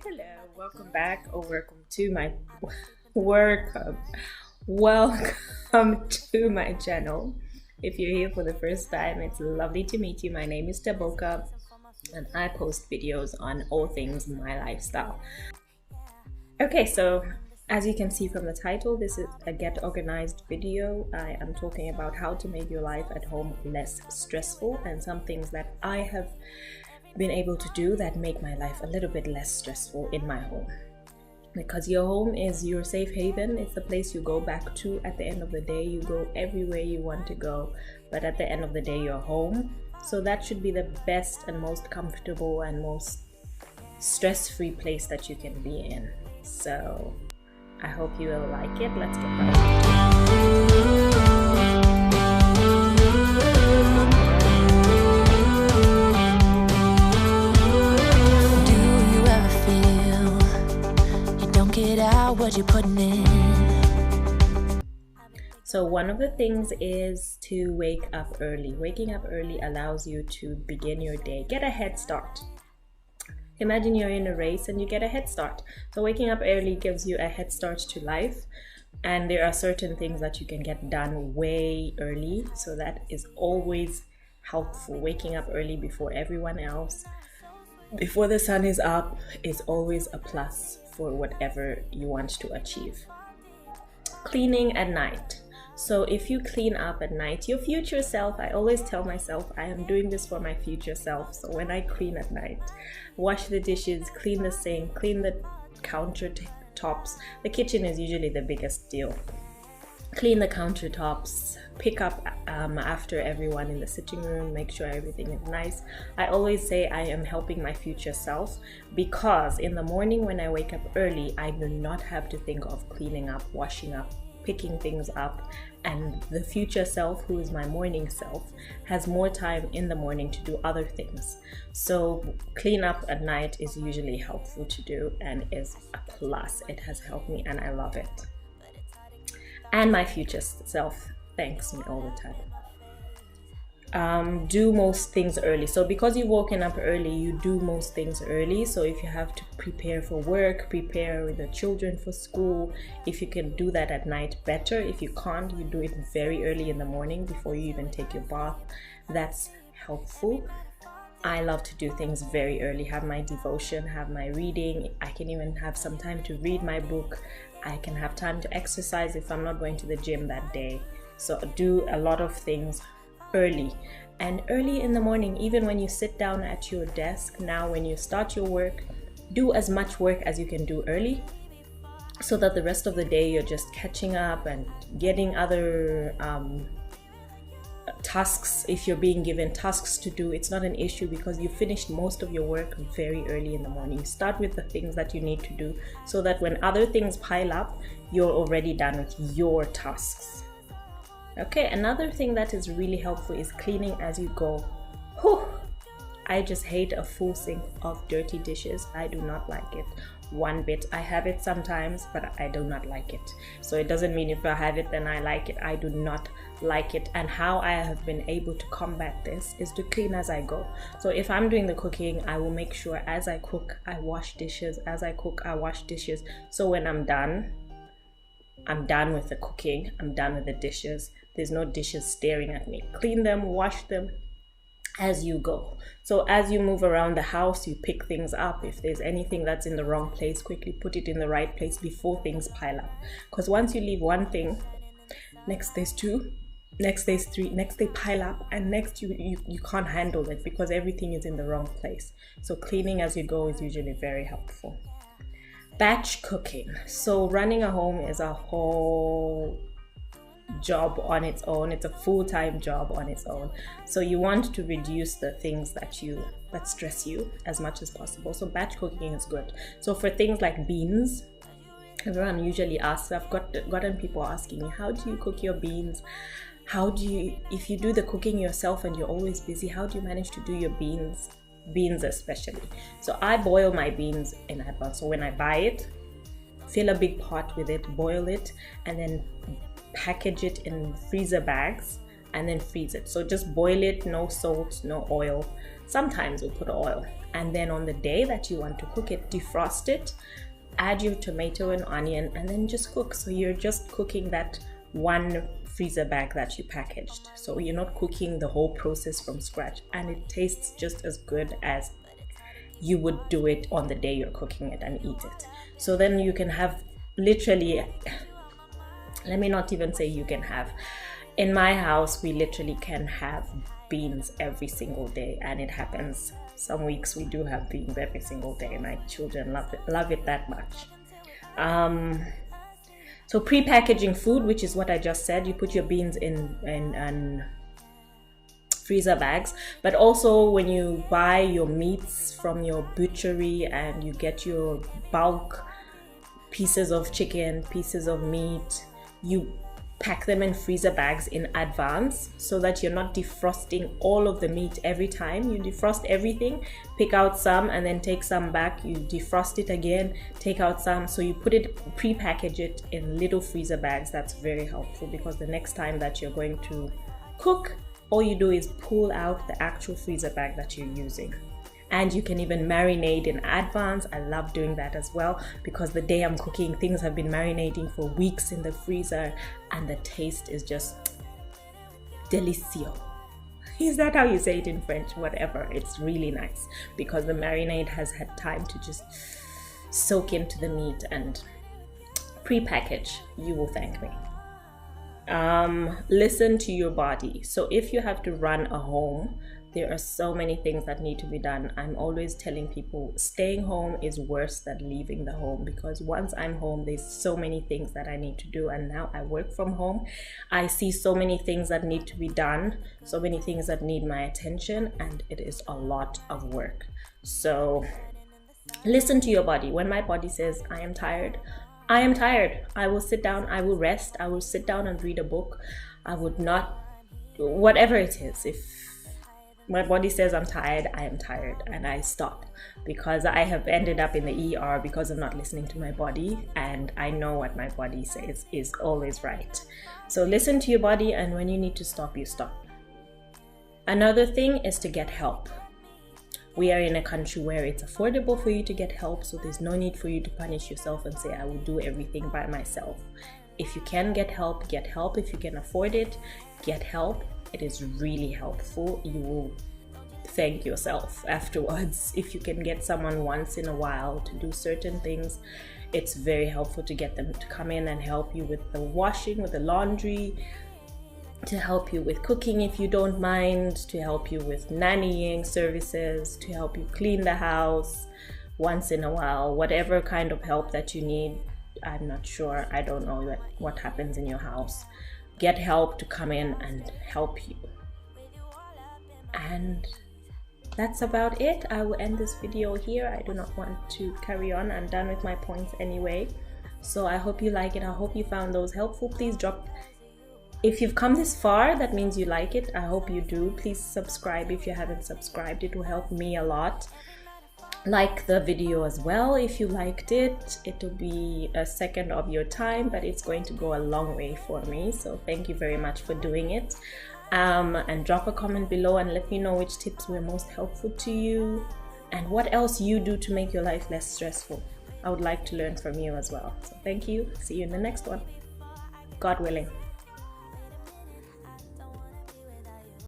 Hello, welcome back or welcome to my welcome to my channel. If you're here for the first time, it's lovely to meet you. My name is Taboka and I post videos on all things my lifestyle. Okay, so as you can see from the title, this is a get organized video. I am talking about how to make your life at home less stressful and some things that I have been able to do that make my life a little bit less stressful in my home. Because your home is your safe haven. It's the place you go back to at the end of the day. You go everywhere you want to go, but at the end of the day you're home. So that should be the best and most comfortable and most stress-free place that you can be in. So I hope you will like it. Let's get right. What you're putting in. So one of the things is to wake up early. Waking up early allows you to begin your day, get a head start. Imagine you're in a race and you get a head start. So waking up early gives you a head start to life, and there are certain things that you can get done way early, so that is always helpful. Waking up early before everyone else, before the sun is up, is always a plus for whatever you want to achieve. Cleaning at night. So if you clean up at night, your future self, I always tell myself I am doing this for my future self. So when I clean at night, wash the dishes, clean the sink, clean the countertops. The kitchen is usually the biggest deal. Clean the countertops, pick up after everyone in the sitting room, make sure everything is nice. I always say I am helping my future self, because in the morning when I wake up early, I do not have to think of cleaning up, washing up, picking things up, and the future self, who is my morning self, has more time in the morning to do other things. So clean up at night is usually helpful to do and is a plus. It has helped me and I love it. And my future self thanks me all the time. Do most things early. So because you've woken up early, you do most things early. So if you have to prepare for work, prepare with the children for school, if you can do that at night, better. If you can't, you do it very early in the morning before you even take your bath. That's helpful. I love to do things very early, have my devotion, have my reading. I can even have some time to read my book. I can have time to exercise if I'm not going to the gym that day. So do a lot of things early. And early in the morning, even when you sit down at your desk, now when you start your work, do as much work as you can do early, so that the rest of the day you're just catching up and getting other tasks. If you're being given tasks to do, it's not an issue because you finished most of your work very early in the morning. Start with the things that you need to do, so that when other things pile up, you're already done with your tasks. Okay, another thing that is really helpful is cleaning as you go. Whew. I just hate a full sink of dirty dishes. I do not like it one bit. I have it sometimes, but I do not like it. So it doesn't mean if I have it then I like it. I do not like it. And how I have been able to combat this is to clean as I go. So if I'm doing the cooking, I will make sure as I cook I wash dishes. As I cook I wash dishes. So when I'm done with the cooking, I'm done with the dishes. There's no dishes staring at me. Clean them, wash them as you go. So as you move around the house, you pick things up. If there's anything that's in the wrong place, quickly put it in the right place before things pile up. Because once you leave one thing, next there's two, next there's three, next they pile up, and next you can't handle it because everything is in the wrong place. So cleaning as you go is usually very helpful. Batch cooking. So running a home is a whole job on its own. It's a full-time job on its own. So you want to reduce the things that stress you as much as possible. So batch cooking is good. So for things like beans, everyone usually asks, I've gotten people asking me, how do you cook your beans? If you do the cooking yourself and you're always busy, how do you manage to do your beans especially? So I boil my beans in advance. So when I buy it, fill a big pot with it, boil it, and then package it in freezer bags and then freeze it. So just boil it, no salt, no oil. Sometimes we'll put oil, and then on the day that you want to cook it, defrost it, add your tomato and onion, and then just cook. So you're just cooking that one freezer bag that you packaged. So you're not cooking the whole process from scratch, and it tastes just as good as you would do it on the day you're cooking it and eat it. So then you can have literally, let me not even say you can have, in my house we literally can have beans every single day, and it happens. Some weeks we do have beans every single day. My children love it that much. So pre-packaging food, which is what I just said, you put your beans in freezer bags. But also when you buy your meats from your butchery and you get your bulk pieces of chicken, pieces of meat, you pack them in freezer bags in advance so that you're not defrosting all of the meat every time. You defrost everything, pick out some, and then take some back. You defrost it again, take out some. So you put it, pre-package it in little freezer bags. That's very helpful, because the next time that you're going to cook, all you do is pull out the actual freezer bag that you're using. And you can even marinate in advance. I love doing that as well, because the day I'm cooking, things have been marinating for weeks in the freezer, and the taste is just delicioso. Is that how you say it in French? Whatever. It's really nice because the marinade has had time to just soak into the meat. And pre-package, you will thank me. Listen to your body. So if you have to run a home, there are so many things that need to be done. I'm always telling people staying home is worse than leaving the home, because once I'm home, there's so many things that I need to do. And now I work from home. I see so many things that need to be done, so many things that need my attention, and it is a lot of work. So listen to your body. When my body says I am tired, I am tired. I will sit down, I will rest, I will sit down and read a book. I would not, whatever it is, if my body says I'm tired, I am tired, and I stop, because I have ended up in the ER because of not listening to my body, and I know what my body says is always right. So listen to your body, and when you need to stop, you stop. Another thing is to get help. We are in a country where it's affordable for you to get help, so there's no need for you to punish yourself and say, I will do everything by myself. If you can get help, get help. If you can afford it, get help. It is really helpful. You will thank yourself afterwards. If you can get someone once in a while to do certain things, it's very helpful to get them to come in and help you with the washing, with the laundry, to help you with cooking if you don't mind, to help you with nannying services, to help you clean the house once in a while. Whatever kind of help that you need. I'm not sure, I don't know what happens in your house. Get help to come in and help you. And that's about it. I will end this video here. I do not want to carry on. I'm done with my points anyway. So I hope you like it. I hope you found those helpful. Please drop, if you've come this far, that means you like it. I hope you do. Please subscribe if you haven't subscribed. It will help me a lot. Like the video as well if you liked it. It will be a second of your time, but it's going to go a long way for me. So thank you very much for doing it. And drop a comment below and let me know which tips were most helpful to you and what else you do to make your life less stressful. I would like to learn from you as well. So thank you. See you in the next one. God willing.